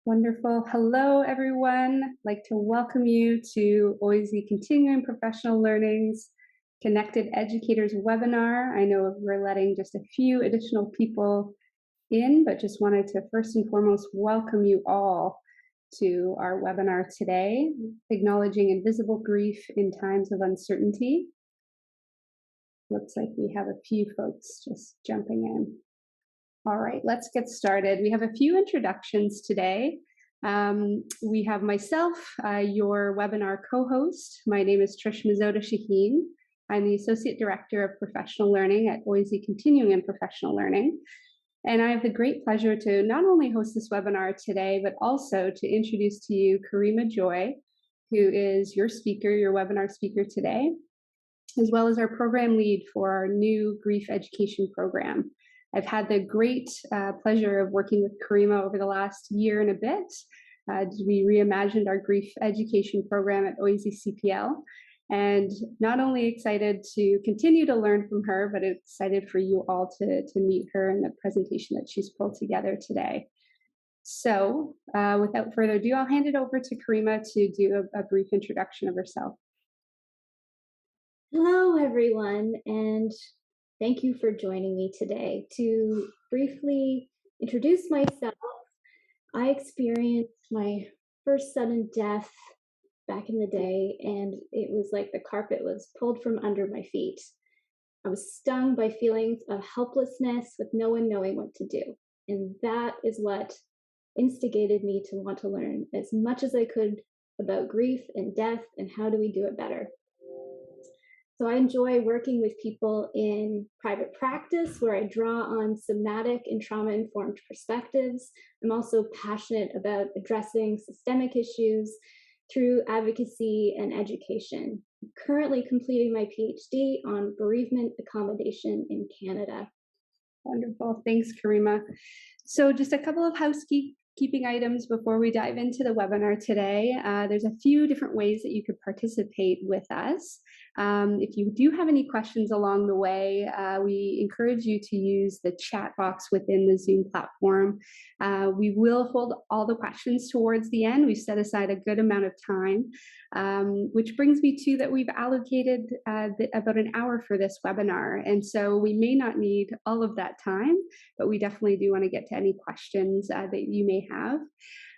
Wonderful. Hello, everyone. I'd like to welcome you to OISE Continuing Professional Learning's Connected Educators webinar. I know we're letting just a few additional people in, but just wanted to first and foremost welcome you all to our webinar today, Acknowledging Invisible Grief in Times of Uncertainty. Looks like we have a few folks just jumping in. All right, let's get started. We have a few introductions today. We have myself, your webinar co-host. My name is Trish Mazzoda Shaheen. I'm the Associate Director of Professional Learning at OISE Continuing in Professional Learning. And I have the great pleasure to not only host this webinar today, but also to introduce to you Karima Joy, who is your speaker, your webinar speaker today, as well as our program lead for our new grief education program. I've had the great pleasure of working with Karima over the last year and a bit. We reimagined our grief education program at OISE CPL, and not only excited to continue to learn from her, but excited for you all to meet her in the presentation that she's pulled together today. So without further ado, I'll hand it over to Karima to do a brief introduction of herself. Hello, everyone, and thank you for joining me today. To briefly introduce myself, I experienced my first sudden death back in the day, and it was like the carpet was pulled from under my feet. I was stung by feelings of helplessness with no one knowing what to do. And that is what instigated me to want to learn as much as I could about grief and death and how do we do it better. So I enjoy working with people in private practice where I draw on somatic and trauma-informed perspectives. I'm also passionate about addressing systemic issues through advocacy and education. I'm currently completing my PhD on bereavement accommodation in Canada. Wonderful. Thanks, Karima. So just a couple of housekeeping items before we dive into the webinar today. There's a few different ways that you could participate with us. If you do have any questions along the way, we encourage you to use the chat box within the Zoom platform. We will hold all the questions towards the end. We've set aside a good amount of time, which brings me to that we've allocated about an hour for this webinar. And so we may not need all of that time, but we definitely do want to get to any questions that you may have.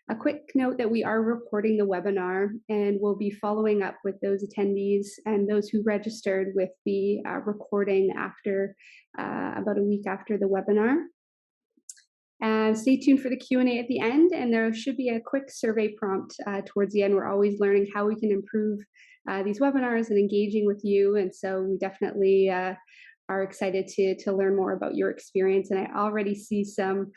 A quick note that we are recording the webinar and we'll be following up with those attendees and those who registered with the recording after about a week after the webinar. Stay tuned for the Q&A at the end, and there should be a quick survey prompt towards the end. We're always learning how we can improve these webinars and engaging with you, and so we definitely are excited to learn more about your experience. And I already see some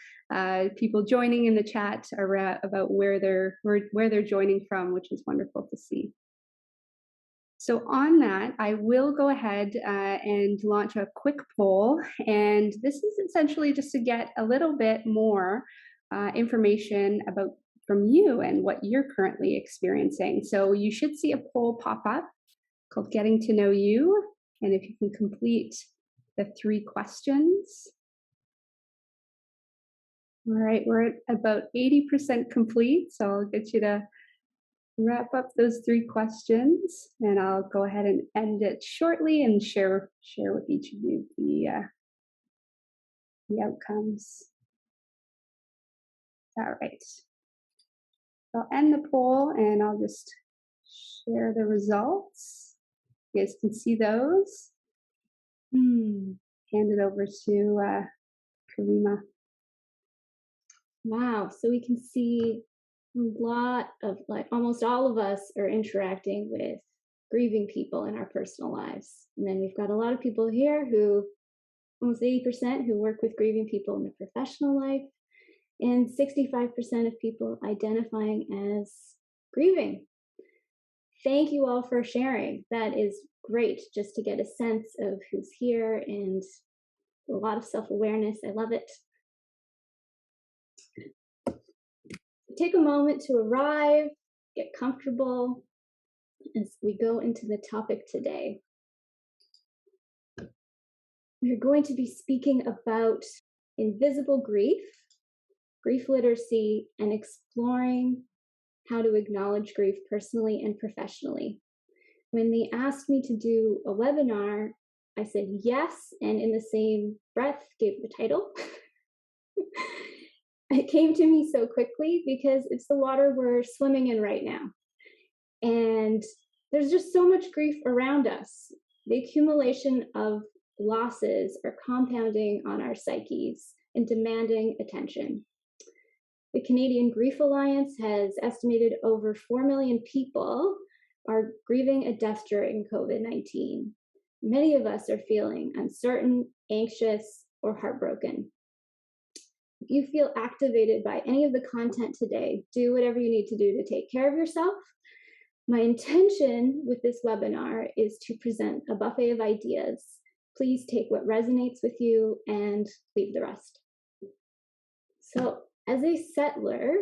people joining in the chat about where they're joining from, which is wonderful to see. So on that, I will go ahead and launch a quick poll. And this is essentially just to get a little bit more information from you and what you're currently experiencing. So you should see a poll pop up called Getting to Know You. And if you can complete the 3 questions. All right, we're at about 80% complete. So I'll get you to wrap up those 3 questions, and I'll go ahead and end it shortly and share with each of you the outcomes. All right, I'll end the poll and I'll just share the results. You guys can see those. Hand it over to Karima. Wow, so we can see a lot of, like, almost all of us are interacting with grieving people in our personal lives. And then we've got a lot of people here who, almost 80%, who work with grieving people in their professional life, and 65% of people identifying as grieving. Thank you all for sharing. That is great, just to get a sense of who's here and a lot of self-awareness. I love it. Take a moment to arrive, get comfortable as we go into the topic today. We're going to be speaking about invisible grief, grief literacy, and exploring how to acknowledge grief personally and professionally. When they asked me to do a webinar, I said yes, and in the same breath gave the title. It came to me so quickly because it's the water we're swimming in right now. And there's just so much grief around us. The accumulation of losses are compounding on our psyches and demanding attention. The Canadian Grief Alliance has estimated over 4 million people are grieving a death during COVID-19. Many of us are feeling uncertain, anxious, or heartbroken. If you feel activated by any of the content today, do whatever you need to do to take care of yourself. My intention with this webinar is to present a buffet of ideas. Please take what resonates with you and leave the rest. So, as a settler,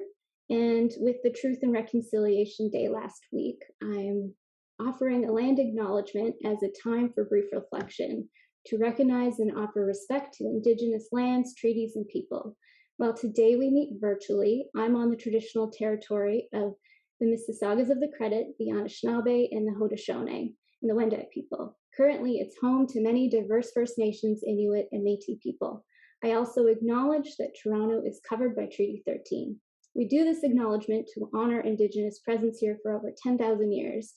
and with the Truth and Reconciliation Day last week, I'm offering a land acknowledgement as a time for brief reflection to recognize and offer respect to Indigenous lands, treaties, and people. While today we meet virtually, I'm on the traditional territory of the Mississaugas of the Credit, the Anishinaabe, and the Haudenosaunee, and the Wendat people. Currently, it's home to many diverse First Nations, Inuit, and Métis people. I also acknowledge that Toronto is covered by Treaty 13. We do this acknowledgement to honor Indigenous presence here for over 10,000 years,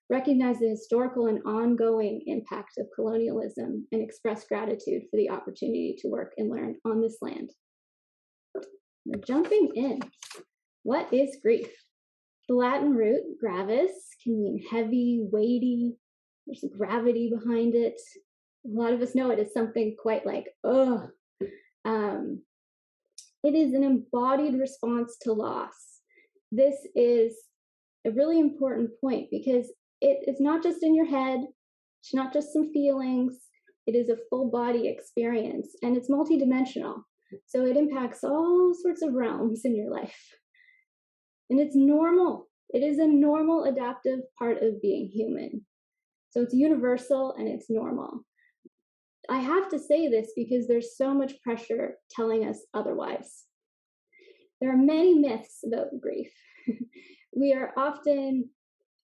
recognize the historical and ongoing impact of colonialism, and express gratitude for the opportunity to work and learn on this land. We're jumping in. What is grief? The Latin root, gravis, can mean heavy, weighty. There's gravity behind it. A lot of us know it as something quite like, ugh. It is an embodied response to loss. This is a really important point because it's not just in your head, it's not just some feelings, it is a full body experience, and it's multidimensional. So it impacts all sorts of realms in your life. And it's normal. It is a normal adaptive part of being human. So it's universal and it's normal. I have to say this because there's so much pressure telling us otherwise. There are many myths about grief. We are often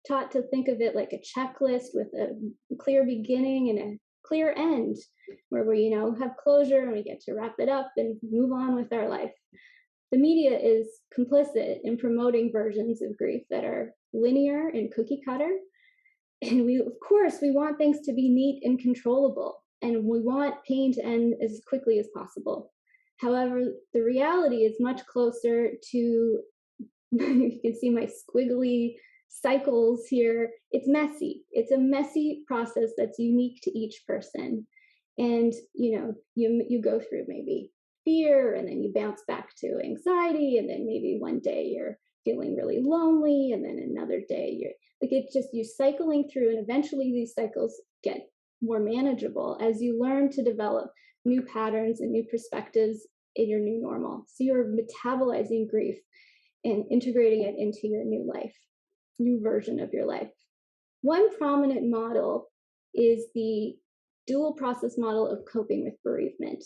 taught to think of it like a checklist with a clear beginning and a clear end, where we, have closure and we get to wrap it up and move on with our life. The media is complicit in promoting versions of grief that are linear and cookie cutter. And we want things to be neat and controllable. And we want pain to end as quickly as possible. However, the reality is much closer to, you can see my squiggly cycles here. It's messy. It's a messy process that's unique to each person. And, you go through maybe fear, and then you bounce back to anxiety, and then maybe one day you're feeling really lonely, and then another day you're cycling through, and eventually these cycles get more manageable as you learn to develop new patterns and new perspectives in your new normal. So you're metabolizing grief and integrating it into your new life, new version of your life. One prominent model is the dual process model of coping with bereavement.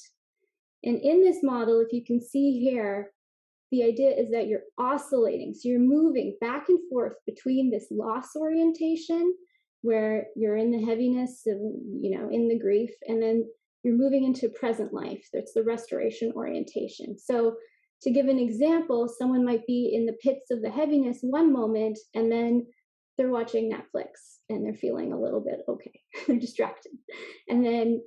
And in this model, if you can see here, the idea is that you're oscillating. So you're moving back and forth between this loss orientation, where you're in the heaviness of, in the grief, and then you're moving into present life. That's the restoration orientation. So to give an example, someone might be in the pits of the heaviness one moment, and then they're watching Netflix and they're feeling a little bit okay. They're distracted. And then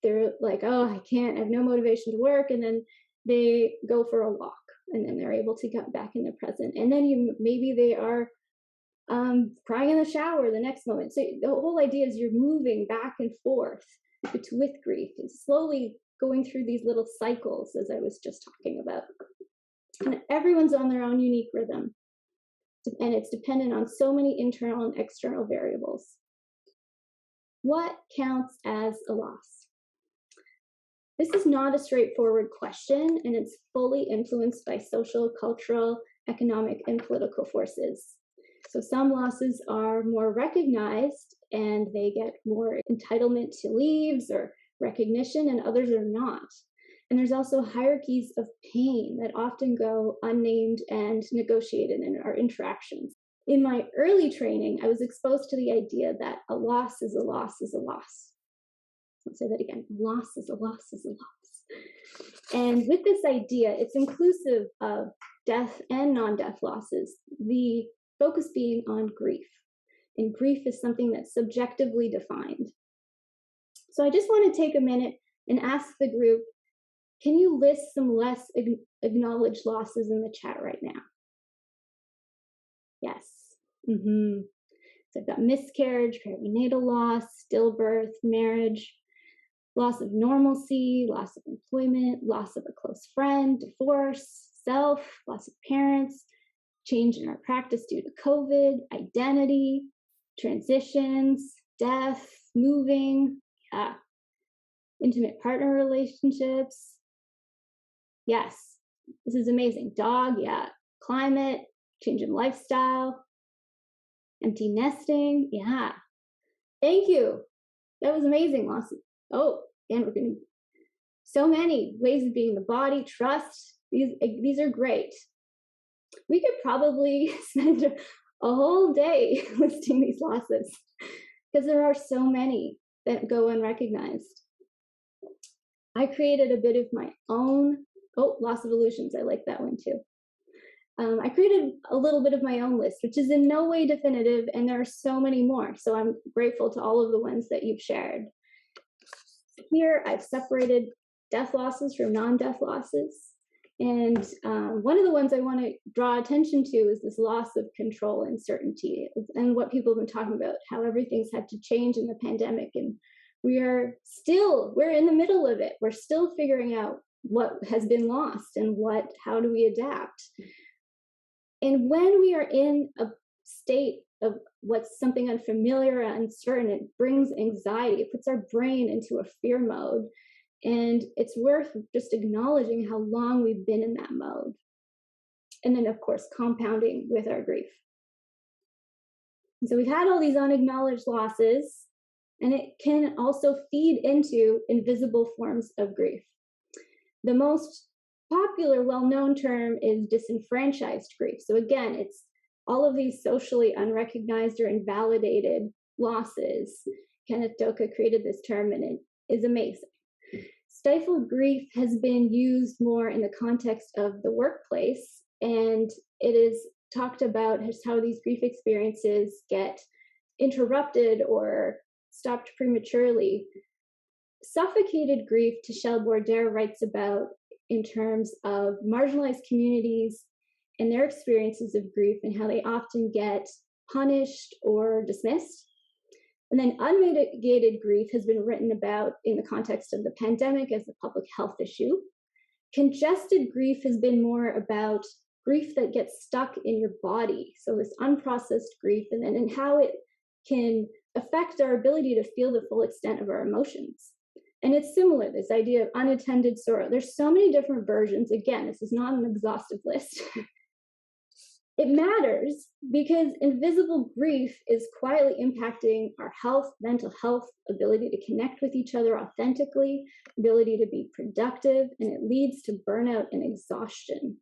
they're like, oh, I have no motivation to work. And then they go for a walk, and then they're able to get back in the present. And then maybe they are crying in the shower the next moment. So the whole idea is you're moving back and forth with grief. It's slowly going through these little cycles, as I was just talking about. And everyone's on their own unique rhythm. And it's dependent on so many internal and external variables. What counts as a loss? This is not a straightforward question, and it's fully influenced by social, cultural, economic, and political forces. So some losses are more recognized and they get more entitlement to leaves or recognition, and others are not. And there's also hierarchies of pain that often go unnamed and negotiated in our interactions. In my early training, I was exposed to the idea that a loss is a loss is a loss. I'll say that again. A loss is a loss is a loss. And with this idea, it's inclusive of death and non-death losses, the focus being on grief. And grief is something that's subjectively defined. So I just want to take a minute and ask the group, can you list some less acknowledged losses in the chat right now? Yes. So I've got miscarriage, perinatal loss, stillbirth, marriage, loss of normalcy, loss of employment, loss of a close friend, divorce, self, loss of parents, change in our practice due to COVID, identity, transitions, death, moving, intimate partner relationships. Yes, this is amazing. Dog, yeah. Climate, change in lifestyle, empty nesting, yeah. Thank you. That was amazing, Lawson. Oh, and we're going to, so many ways of being the body, trust. These are great. We could probably spend a whole day listing these losses because there are so many that go unrecognized. I created a bit of my own, loss of illusions. I like that one too. I created a little bit of my own list, which is in no way definitive, and there are so many more. So I'm grateful to all of the ones that you've shared. Here, I've separated death losses from non-death losses. And one of the ones I want to draw attention to is this loss of control and certainty, and what people have been talking about, how everything's had to change in the pandemic. And we're in the middle of it. We're still figuring out what has been lost and how do we adapt. And when we are in a state of what's something unfamiliar and uncertain, it brings anxiety. It puts our brain into a fear mode. And it's worth just acknowledging how long we've been in that mode. And then, of course, compounding with our grief. And so we've had all these unacknowledged losses, and it can also feed into invisible forms of grief. The most popular, well-known term is disenfranchised grief. So again, it's all of these socially unrecognized or invalidated losses. Kenneth Doka created this term, and it is amazing. Stifled grief has been used more in the context of the workplace, and it is talked about as how these grief experiences get interrupted or stopped prematurely. Suffocated grief, Tichelle Bourdaire writes about in terms of marginalized communities and their experiences of grief and how they often get punished or dismissed. And then unmitigated grief has been written about in the context of the pandemic as a public health issue. Congested grief has been more about grief that gets stuck in your body. So this unprocessed grief and how it can affect our ability to feel the full extent of our emotions. And it's similar, this idea of unattended sorrow. There's so many different versions. Again, this is not an exhaustive list. It matters because invisible grief is quietly impacting our health, mental health, ability to connect with each other authentically, ability to be productive, and it leads to burnout and exhaustion.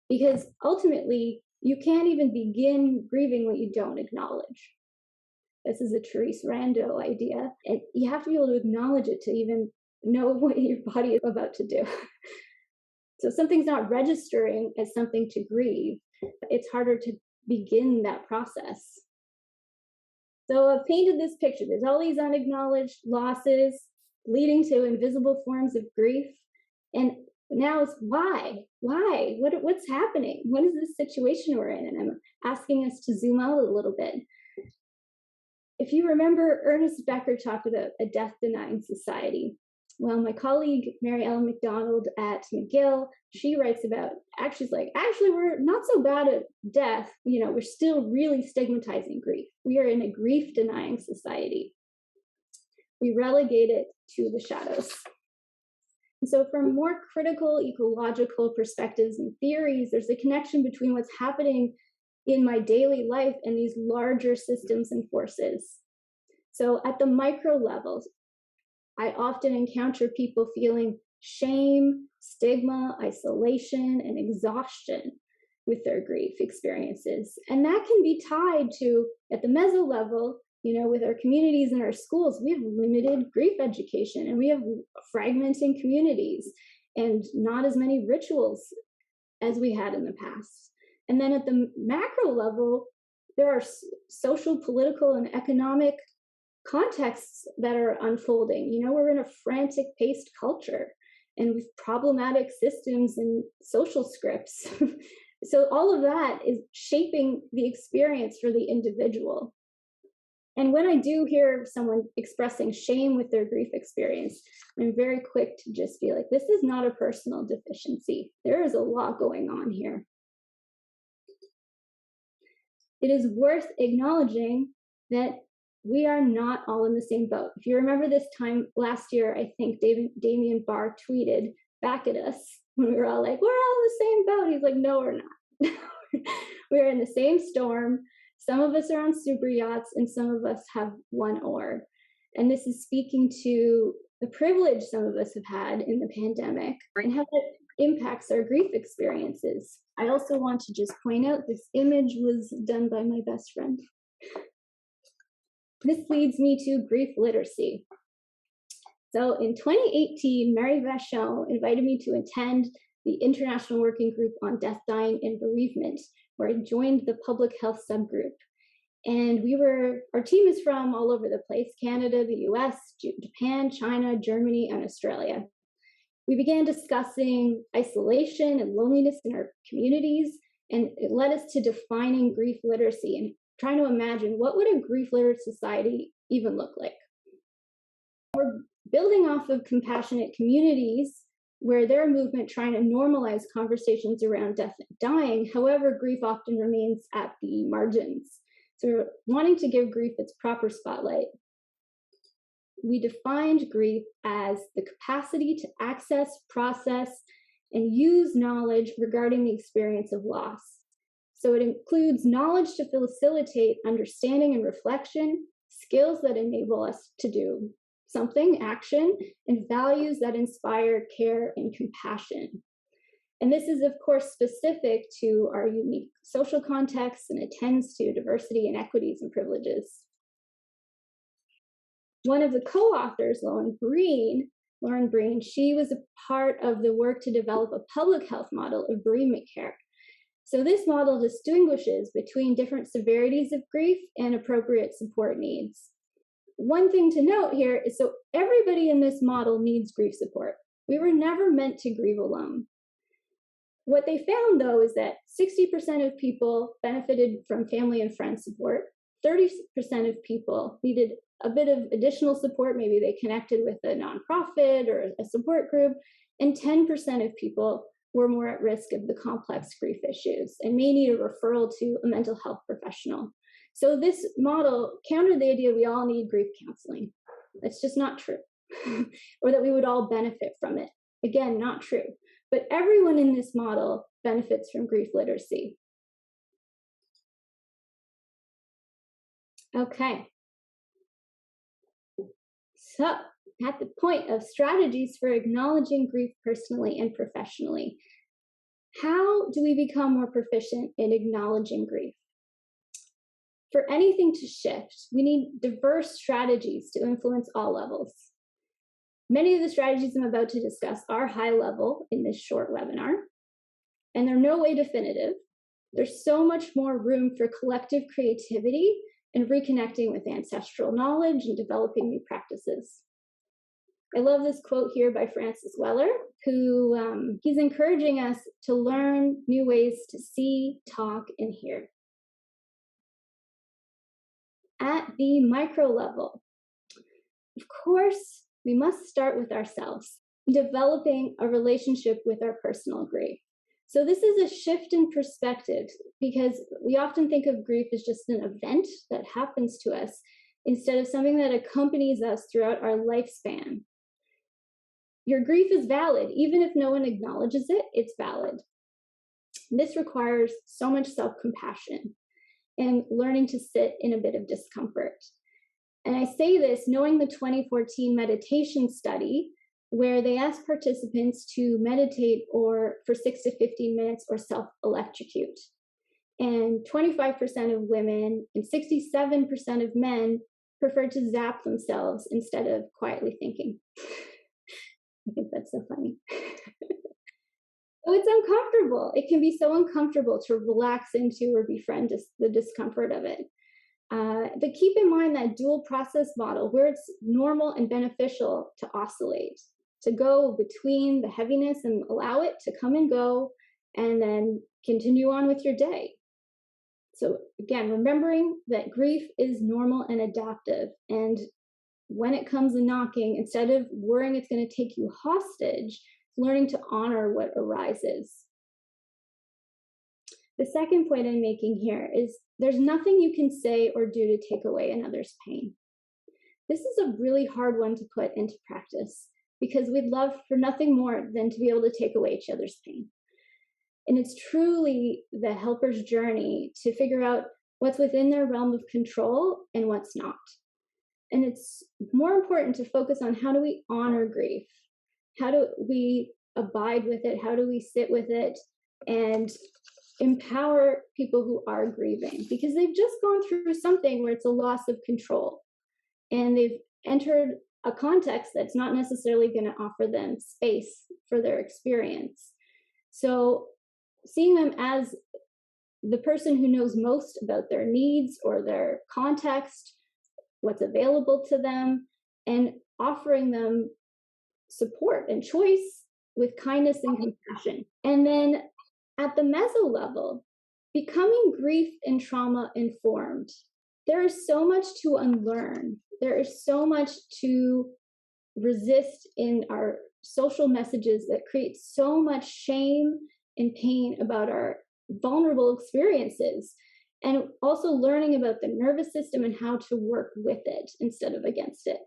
Because ultimately, you can't even begin grieving what you don't acknowledge. This is a Therese Rando idea, and you have to be able to acknowledge it to even know what your body is about to do. So if something's not registering as something to grieve, it's harder to begin that process. So I've painted this picture. There's all these unacknowledged losses leading to invisible forms of grief. And now it's why? Why? What's happening? What is this situation we're in? And I'm asking us to zoom out a little bit. If you remember, Ernest Becker talked about a death-denying society. Well, my colleague, Mary Ellen McDonald at McGill, she writes about, actually, we're not so bad at death. We're still really stigmatizing grief. We are in a grief-denying society. We relegate it to the shadows. And so from more critical ecological perspectives and theories, there's a connection between what's happening in my daily life and these larger systems and forces. So at the micro levels, I often encounter people feeling shame, stigma, isolation, and exhaustion with their grief experiences. And that can be tied to, at the meso level, with our communities and our schools, we have limited grief education and we have fragmenting communities and not as many rituals as we had in the past. And then at the macro level, there are social, political, and economic contexts that are unfolding. We're in a frantic paced culture and with problematic systems and social scripts. So all of that is shaping the experience for the individual. And when I do hear someone expressing shame with their grief experience, I'm very quick to just be like, this is not a personal deficiency. There is a lot going on here. It is worth acknowledging that we are not all in the same boat. If you remember this time last year, I think Damien Barr tweeted back at us when we were all like, we're all in the same boat. He's like, no, we're not. We're in the same storm. Some of us are on super yachts and some of us have one oar. And this is speaking to the privilege some of us have had in the pandemic and how that impacts our grief experiences. I also want to just point out this image was done by my best friend. This leads me to grief literacy. So in 2018, Mary Vachon invited me to attend the International Working Group on Death, Dying, and Bereavement, where I joined the public health subgroup. And our team is from all over the place: Canada, the US, Japan, China, Germany, and Australia. We began discussing isolation and loneliness in our communities, and it led us to defining grief literacy and trying to imagine what would a grief literate society even look like. We're building off of compassionate communities where their movement trying to normalize conversations around death and dying. However, grief often remains at the margins. So we're wanting to give grief its proper spotlight. We defined grief as the capacity to access, process, and use knowledge regarding the experience of loss. So it includes knowledge to facilitate understanding and reflection, skills that enable us to do something, action, and values that inspire care and compassion. And this is, of course, specific to our unique social context and attends to diversity and equities and privileges. One of the co-authors, Lauren Breen, she was a part of the work to develop a public health model of bereavement care. So this model distinguishes between different severities of grief and appropriate support needs. One thing to note here is, so everybody in this model needs grief support. We were never meant to grieve alone. What they found, though, is that 60% of people benefited from family and friend support. 30% of people needed a bit of additional support. Maybe they connected with a nonprofit or a support group. And 10% of people were more at risk of the complex grief issues and may need a referral to a mental health professional. So this model countered the idea we all need grief counseling. That's just not true. Or that we would all benefit from it. Again, not true. But everyone in this model benefits from grief literacy. Okay. So, at the point of strategies for acknowledging grief personally and professionally, how do we become more proficient in acknowledging grief? For anything to shift, we need diverse strategies to influence all levels. Many of the strategies I'm about to discuss are high level in this short webinar, and they're no way definitive. There's so much more room for collective creativity and reconnecting with ancestral knowledge and developing new practices. I love this quote here by Francis Weller, who he's encouraging us to learn new ways to see, talk, and hear. At the micro level, of course, we must start with ourselves, developing a relationship with our personal grief. So this is a shift in perspective because we often think of grief as just an event that happens to us instead of something that accompanies us throughout our lifespan. Your grief is valid. Even if no one acknowledges it, it's valid. This requires so much self-compassion and learning to sit in a bit of discomfort. And I say this knowing the 2014 meditation study where they asked participants to meditate or for 6 to 15 minutes or self-electrocute. And 25% of women and 67% of men prefer to zap themselves instead of quietly thinking. I think that's so funny. So it's uncomfortable. It can be so uncomfortable to relax into or befriend the discomfort of it. But keep in mind that dual process model where it's normal and beneficial to oscillate, to go between the heaviness and allow it to come and go, and then continue on with your day. So again, remembering that grief is normal and adaptive. And when it comes a knocking, instead of worrying it's going to take you hostage, learning to honor what arises. The second point I'm making here is there's nothing you can say or do to take away another's pain. This is a really hard one to put into practice because we'd love for nothing more than to be able to take away each other's pain. And it's truly the helper's journey to figure out what's within their realm of control and what's not. And it's more important to focus on how do we honor grief? How do we abide with it? How do we sit with it and empower people who are grieving? Because they've just gone through something where it's a loss of control and they've entered a context that's not necessarily going to offer them space for their experience. So seeing them as the person who knows most about their needs or their context, what's available to them, and offering them support and choice with kindness and compassion. And then at the meso level, becoming grief and trauma informed. There is so much to unlearn. There is so much to resist in our social messages that create so much shame and pain about our vulnerable experiences. And also learning about the nervous system and how to work with it instead of against it.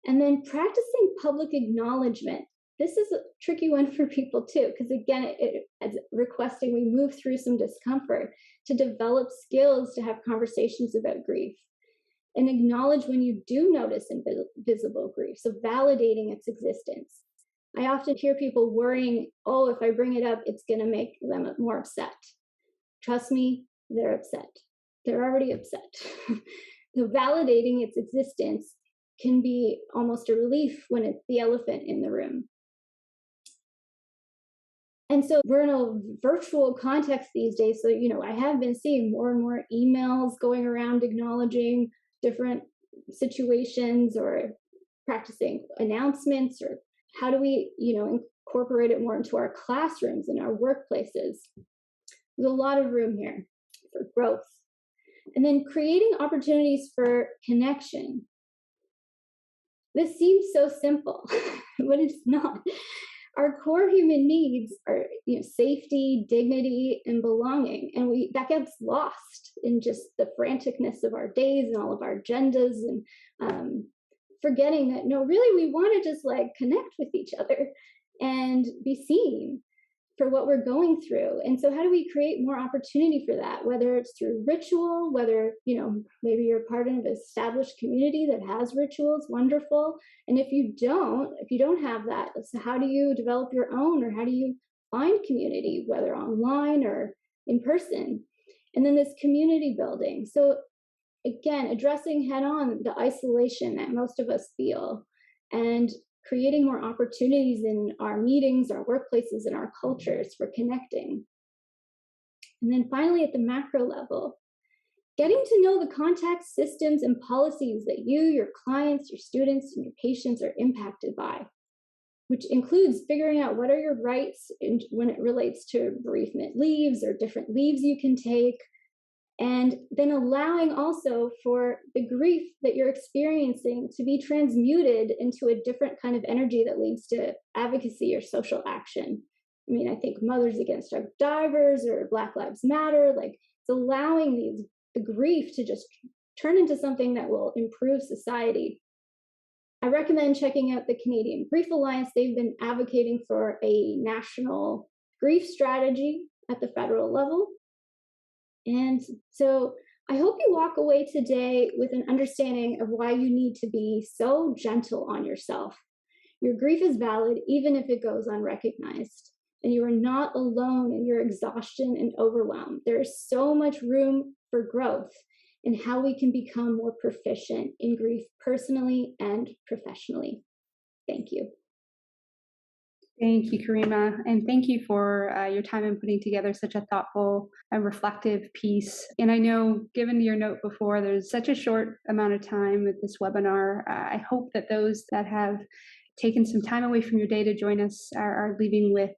And then practicing public acknowledgement. This is a tricky one for people too, because again, it's requesting we move through some discomfort to develop skills to have conversations about grief and acknowledge when you do notice invisible grief. So validating its existence. I often hear people worrying, oh, if I bring it up, it's going to make them more upset. Trust me, they're upset. They're already upset. So validating its existence can be almost a relief when it's the elephant in the room. And so we're in a virtual context these days. So, I have been seeing more and more emails going around acknowledging different situations or practicing announcements, or how do we, incorporate it more into our classrooms and our workplaces. There's a lot of room here for growth. And then creating opportunities for connection. This seems so simple, but it's not. Our core human needs are, safety, dignity, and belonging, and that gets lost in just the franticness of our days and all of our agendas, and forgetting that no, really, we want to just connect with each other and be seen for what we're going through. And so how do we create more opportunity for that, whether it's through ritual, whether, maybe you're part of an established community that has rituals, wonderful. And if you don't have that, so how do you develop your own, or how do you find community, whether online or in person? And then this community building. So again, addressing head on the isolation that most of us feel and creating more opportunities in our meetings, our workplaces, and our cultures for connecting. And then finally, at the macro level, getting to know the context, systems, and policies that you, your clients, your students, and your patients are impacted by, which includes figuring out what are your rights when it relates to bereavement leaves or different leaves you can take, and then allowing also for the grief that you're experiencing to be transmuted into a different kind of energy that leads to advocacy or social action. I think Mothers Against Drunk Divers or Black Lives Matter, it's allowing the grief to just turn into something that will improve society. I recommend checking out the Canadian Grief Alliance. They've been advocating for a national grief strategy at the federal level. And so I hope you walk away today with an understanding of why you need to be so gentle on yourself Your grief is valid even if it goes unrecognized. And you are not alone in your exhaustion and overwhelm. There is so much room for growth in how we can become more proficient in grief personally and professionally. Thank you. Thank you, Karima, and thank you for your time in putting together such a thoughtful and reflective piece. And I know, given your note before, there's such a short amount of time with this webinar. I hope that those that have taken some time away from your day to join us are leaving with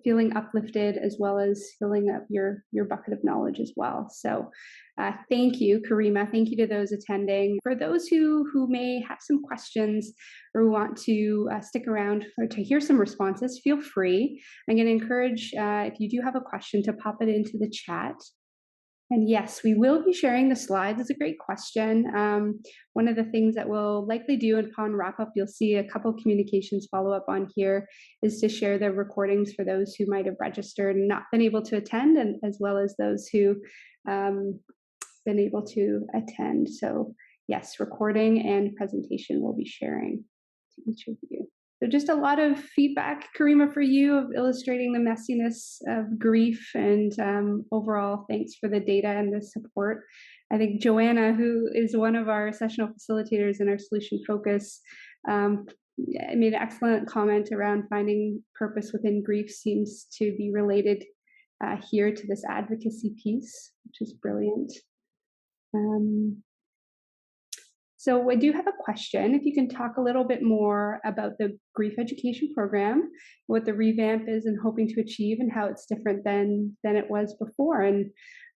feeling uplifted, as well as filling up your bucket of knowledge as well. So thank you, Karima. Thank you to those attending. For those who may have some questions or want to stick around to hear some responses, feel free. I'm going to encourage, if you do have a question, to pop it into the chat. And yes, we will be sharing the slides. It's a great question. One of the things that we'll likely do upon wrap up, you'll see a couple communications follow up on here, is to share the recordings for those who might have registered and not been able to attend, and as well as those who been able to attend. So yes, recording and presentation we'll be sharing to each of you. So just a lot of feedback, Karima, for you, of illustrating the messiness of grief, and overall, thanks for the data and the support. I think Joanna, who is one of our sessional facilitators in our solution focus, made an excellent comment around finding purpose within grief seems to be related here to this advocacy piece, which is brilliant. So I do have a question. If you can talk a little bit more about the grief education program, what the revamp is and hoping to achieve, and how it's different than it was before. And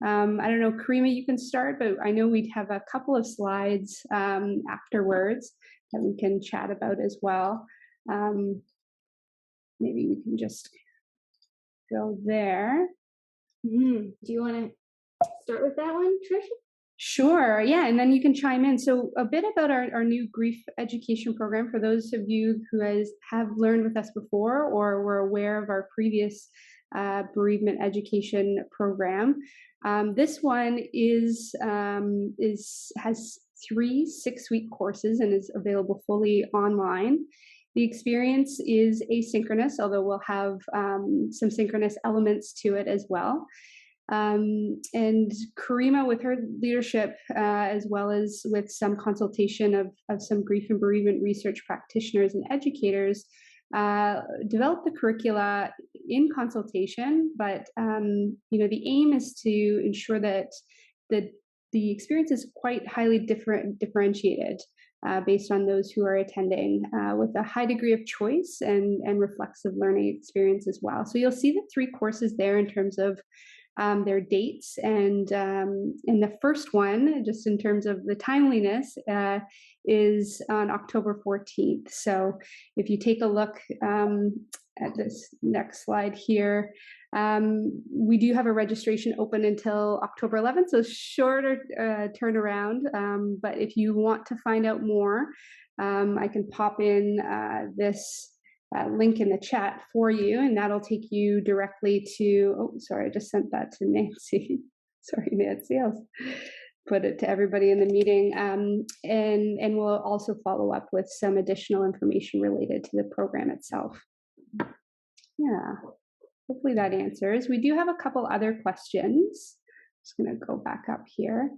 I don't know, Karima, you can start, but I know we'd have a couple of slides afterwards that we can chat about as well. Maybe we can just go there. Do you want to start with that one, Tricia? Sure, yeah, and then you can chime in. So a bit about our new grief education program for those of you who have learned with us before or were aware of our previous bereavement education program. This one has 3 6-week courses and is available fully online. The experience is asynchronous, although we'll have some synchronous elements to it as well. And Karima, with her leadership, as well as with some consultation of some grief and bereavement research practitioners and educators, developed the curricula in consultation. But the aim is to ensure that the experience is quite highly differentiated based on those who are attending, with a high degree of choice and reflexive learning experience as well. So you'll see the 3 courses there in terms of their dates, and the first one, just in terms of the timeliness, is on October 14th. So if you take a look at this next slide here, we do have a registration open until October 11th, so shorter turnaround. But if you want to find out more, I can pop in this link in the chat for you, and that'll take you directly to, oh, sorry, I just sent that to Nancy. Sorry, Nancy, I'll put it to everybody in the meeting. And we'll also follow up with some additional information related to the program itself. Yeah, hopefully that answers. We do have a couple other questions. Just gonna go back up here.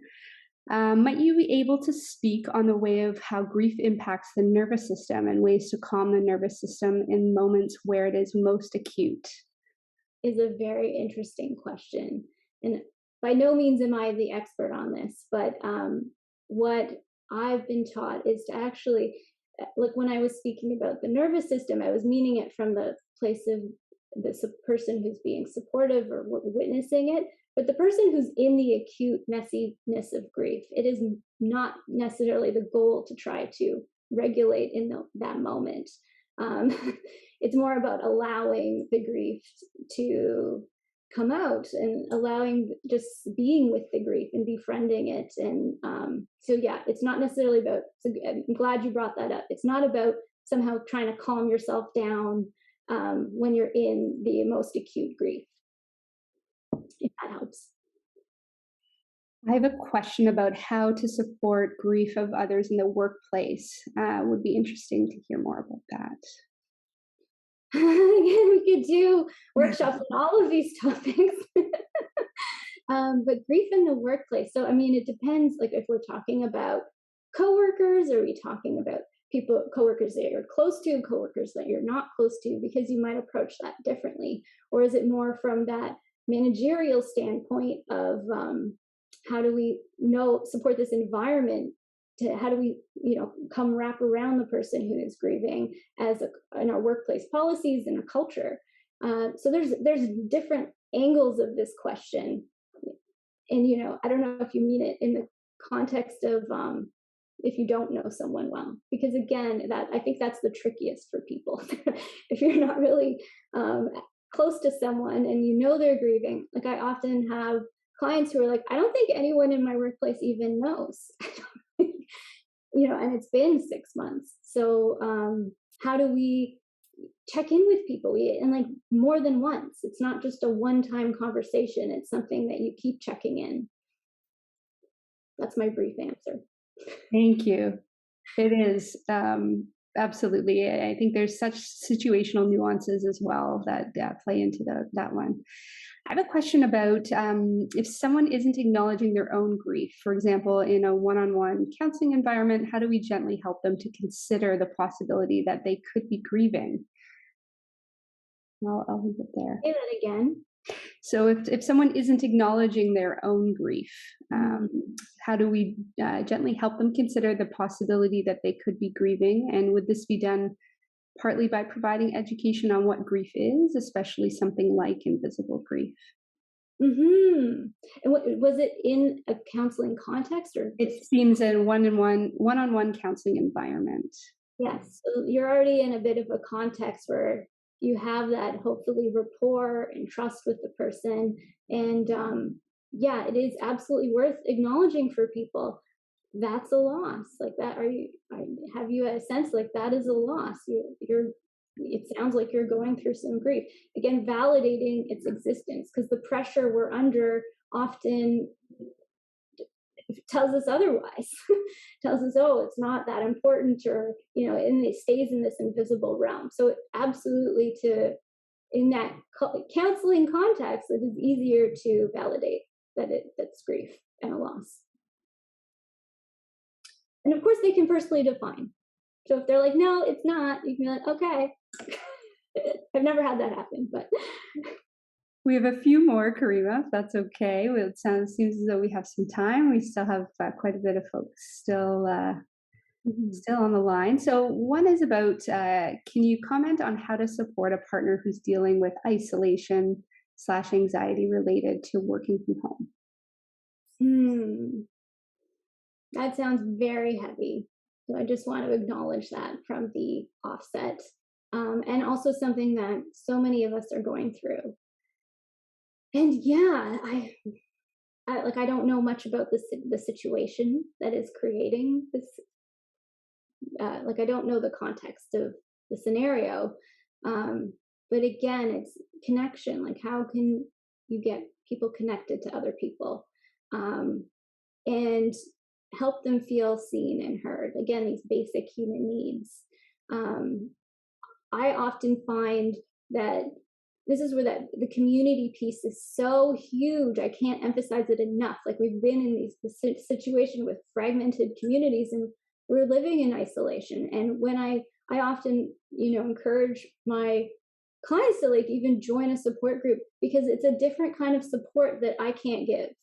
Might you be able to speak on the way of how grief impacts the nervous system and ways to calm the nervous system in moments where it is most acute? Is a very interesting question. And by no means am I the expert on this, but what I've been taught is to actually, like when I was speaking about the nervous system, I was meaning it from the place of the person who's being supportive or witnessing it. But the person who's in the acute messiness of grief, it is not necessarily the goal to try to regulate in that moment. It's more about allowing the grief to come out and allowing just being with the grief and befriending it. And so, yeah, it's not necessarily about, so I'm glad you brought that up. It's not about somehow trying to calm yourself down when you're in the most acute grief. If that helps. I have a question about how to support grief of others in the workplace. Would be interesting to hear more about that. Again, we could do workshops on all of these topics. But grief in the workplace. So, I mean, it depends. Like, if we're talking about coworkers, or are we talking about coworkers that you're close to, coworkers that you're not close to, because you might approach that differently, or is it more from that managerial standpoint of how do we support this environment? To how do we, come wrap around the person who is grieving in our workplace policies and a culture? So there's different angles of this question, and I don't know if you mean it in the context of if you don't know someone well, because again, that I think that's the trickiest for people. If you're not really close to someone and they're grieving, like I often have clients who are like, I don't think anyone in my workplace even knows. And it's been 6 months. So how do we check in with people? And like more than once. It's not just a one-time conversation. It's something that you keep checking in. That's my brief answer. Thank you. It is absolutely. I think there's such situational nuances as well that play into that one. I have a question about if someone isn't acknowledging their own grief, for example, in a one-on-one counseling environment, how do we gently help them to consider the possibility that they could be grieving? I'll leave it there. Say that again. So if someone isn't acknowledging their own grief, how do we gently help them consider the possibility that they could be grieving? And would this be done partly by providing education on what grief is, especially something like invisible grief? Mm-hmm. And was it in a counseling context, or it seems in one-on-one counseling environment? Yes, so you're already in a bit of a context where you have that hopefully rapport and trust with the person, and yeah, it is absolutely worth acknowledging for people. That's a loss. Like that, have you a sense like that is a loss? It sounds like you're going through some grief. Again, validating its existence, because the pressure we're under often tells us otherwise. Tells us, oh, it's not that important, or and it stays in this invisible realm. So absolutely, in that counseling context, it is easier to validate that's grief and a loss. And of course, they can personally define. So if they're like, no, it's not, you can be like, okay. I've never had that happen, but we have a few more, Karima, if that's okay. It seems as though we have some time. We still have quite a bit of folks still on the line. So one is about, can you comment on how to support a partner who's dealing with isolation/anxiety related to working from home? That sounds very heavy. So I just want to acknowledge that from the offset, and also something that so many of us are going through. And yeah, I don't know much about the situation that is creating this. I don't know the context of the scenario, but again, it's connection. Like, how can you get people connected to other people, and help them feel seen and heard? Again, these basic human needs. I often find that this is where the community piece is so huge. I can't emphasize it enough. Like, we've been in this situation with fragmented communities, and we're living in isolation. And when I often, encourage my clients to even join a support group, because it's a different kind of support that I can't give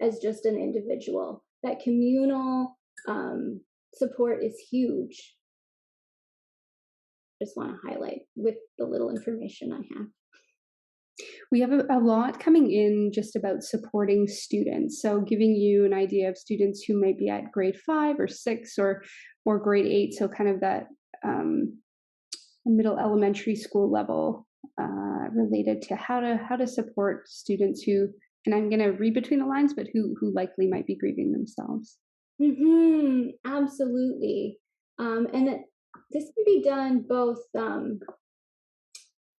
as just an individual. That communal support is huge. Just want to highlight with the little information I have. We have a lot coming in just about supporting students. So giving you an idea of students who might be at grade 5 or 6 or grade 8. So kind of that middle elementary school level, related to how to support students who, and I'm going to read between the lines, but who likely might be grieving themselves. Absolutely. And this can be done both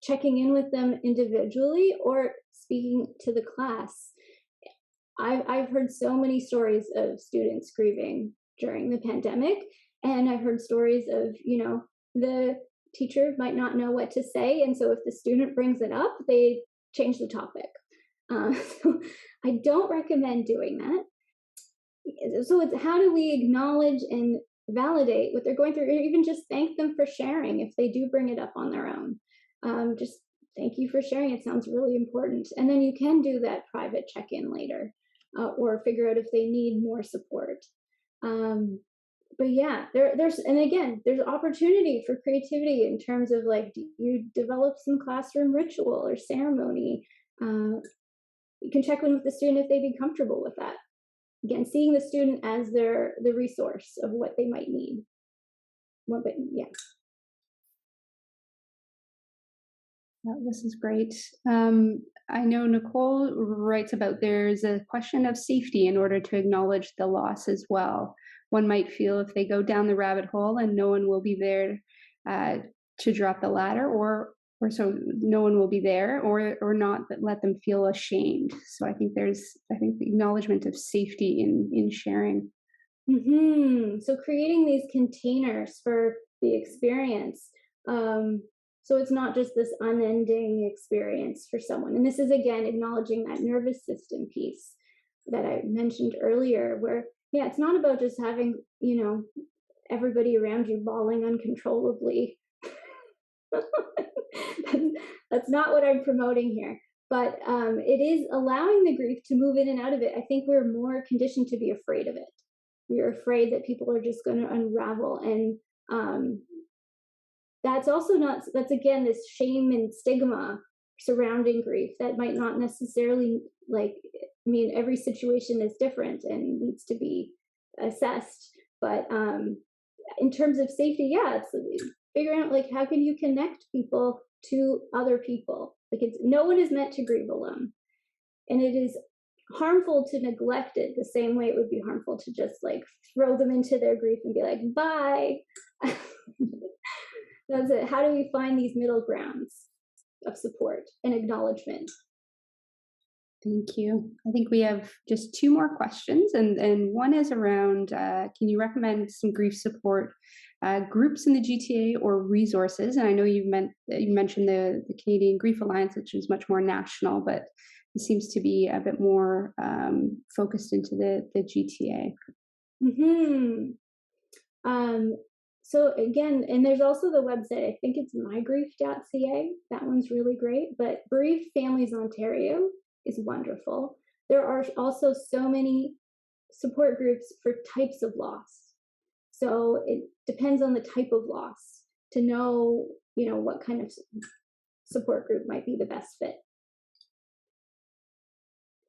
checking in with them individually or speaking to the class. I've heard so many stories of students grieving during the pandemic, and I've heard stories of, the teacher might not know what to say, and so if the student brings it up, they change the topic. So I don't recommend doing that. So it's how do we acknowledge and validate what they're going through, or even just thank them for sharing if they do bring it up on their own. Just thank you for sharing. It sounds really important. And then you can do that private check-in later, or figure out if they need more support. But yeah, and again, there's opportunity for creativity in terms of like, do you develop some classroom ritual or ceremony? You can check in with the student if they'd be comfortable with that. Again, seeing the student as the resource of what they might need. Well, but yeah. This is great. I know Nicole writes about there's a question of safety in order to acknowledge the loss as well. One might feel if they go down the rabbit hole and no one will be there to drop the ladder, or so no one will be there, or not, that let them feel ashamed. So I think the acknowledgement of safety in sharing. So creating these containers for the experience. So it's not just this unending experience for someone. And this is, again, acknowledging that nervous system piece that I mentioned earlier, where, yeah, it's not about just having, everybody around you bawling uncontrollably. That's not what I'm promoting here. But it is allowing the grief to move in and out of it. I think we're more conditioned to be afraid of it. We're afraid that people are just going to unravel. And that's again, this shame and stigma surrounding grief that might not necessarily, every situation is different and needs to be assessed. But in terms of safety, yeah, it's figuring out, how can you connect people to other people? No one is meant to grieve alone. And it is harmful to neglect it the same way it would be harmful to just throw them into their grief and be like, bye. That's it. How do we find these middle grounds of support and acknowledgement? Thank you. I think we have just two more questions, and one is around, can you recommend some grief support groups in the GTA or resources? And I know you mentioned the Canadian Grief Alliance, which is much more national, but it seems to be a bit more focused into the GTA. So again, and there's also the website, I think it's mygrief.ca. That one's really great. But Bereaved Families Ontario is wonderful. There are also so many support groups for types of loss. So it depends on the type of loss to know, what kind of support group might be the best fit.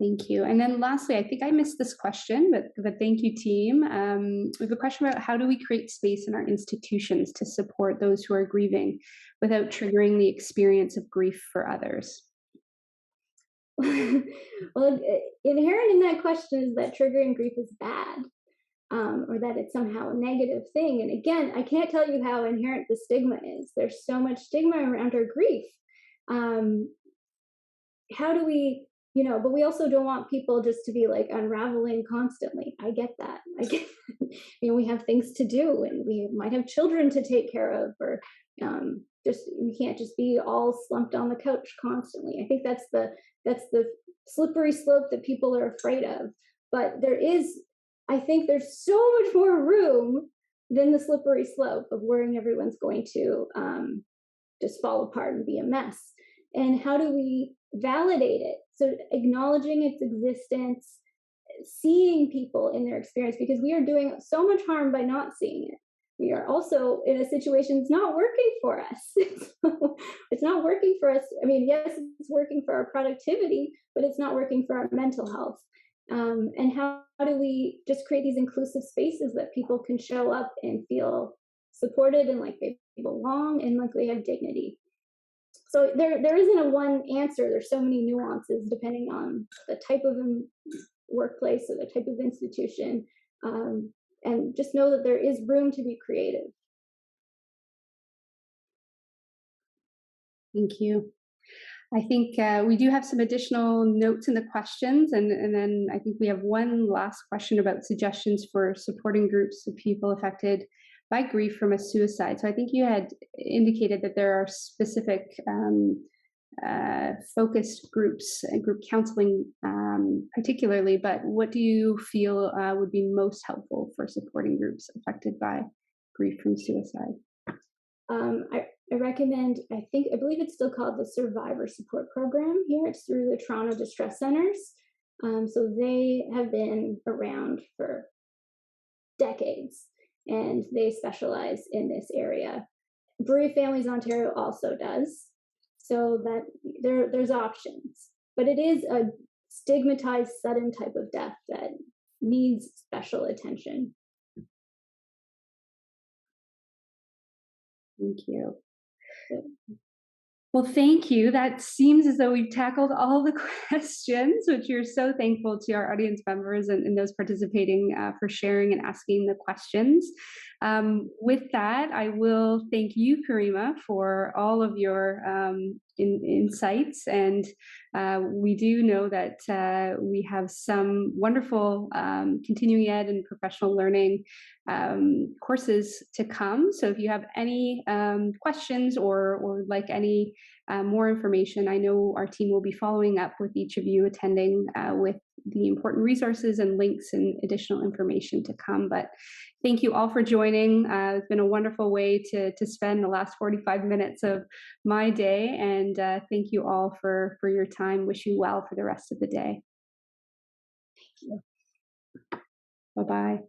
Thank you. And then lastly, I think I missed this question, but thank you, team. We have a question about how do we create space in our institutions to support those who are grieving without triggering the experience of grief for others? Well, inherent in that question is that triggering grief is bad, or that it's somehow a negative thing. And again, I can't tell you how inherent the stigma is. There's so much stigma around our grief. How do we, but we also don't want people just to be unraveling constantly. I get that. We have things to do, and we might have children to take care of, or we can't just be all slumped on the couch constantly. I think that's the slippery slope that people are afraid of. But I think there's so much more room than the slippery slope of worrying everyone's going to just fall apart and be a mess. And how do we validate it? So acknowledging its existence, seeing people in their experience, because we are doing so much harm by not seeing it. We are also in a situation that's not working for us. It's not working for us. Yes, it's working for our productivity, but it's not working for our mental health. And how do we just create these inclusive spaces that people can show up and feel supported and like they belong and like they have dignity? So there isn't a one answer. There's so many nuances depending on the type of workplace or the type of institution. And just know that there is room to be creative. Thank you. I think we do have some additional notes in the questions, and then I think we have one last question about suggestions for supporting groups of people affected by grief from a suicide. So I think you had indicated that there are specific focused groups and group counseling particularly, but what do you feel would be most helpful for supporting groups affected by grief from suicide? I recommend, I believe it's still called the Survivor Support Program here. It's through the Toronto Distress Centers. So they have been around for decades and they specialize in this area. Bereaved Families Ontario also does. So that there's options. But it is a stigmatized, sudden type of death that needs special attention. Thank you. Well, thank you. That seems as though we've tackled all the questions, which we're so thankful to our audience members and those participating for sharing and asking the questions. With that, I will thank you, Karima, for all of your insights. And we do know that we have some wonderful continuing ed and professional learning courses to come. So if you have any questions or like any more information, I know our team will be following up with each of you attending with the important resources and links and additional information to come. But thank you all for joining. It's been a wonderful way to spend the last 45 minutes of my day. And thank you all for your time. Wish you well for the rest of the day. Thank you. Bye-bye.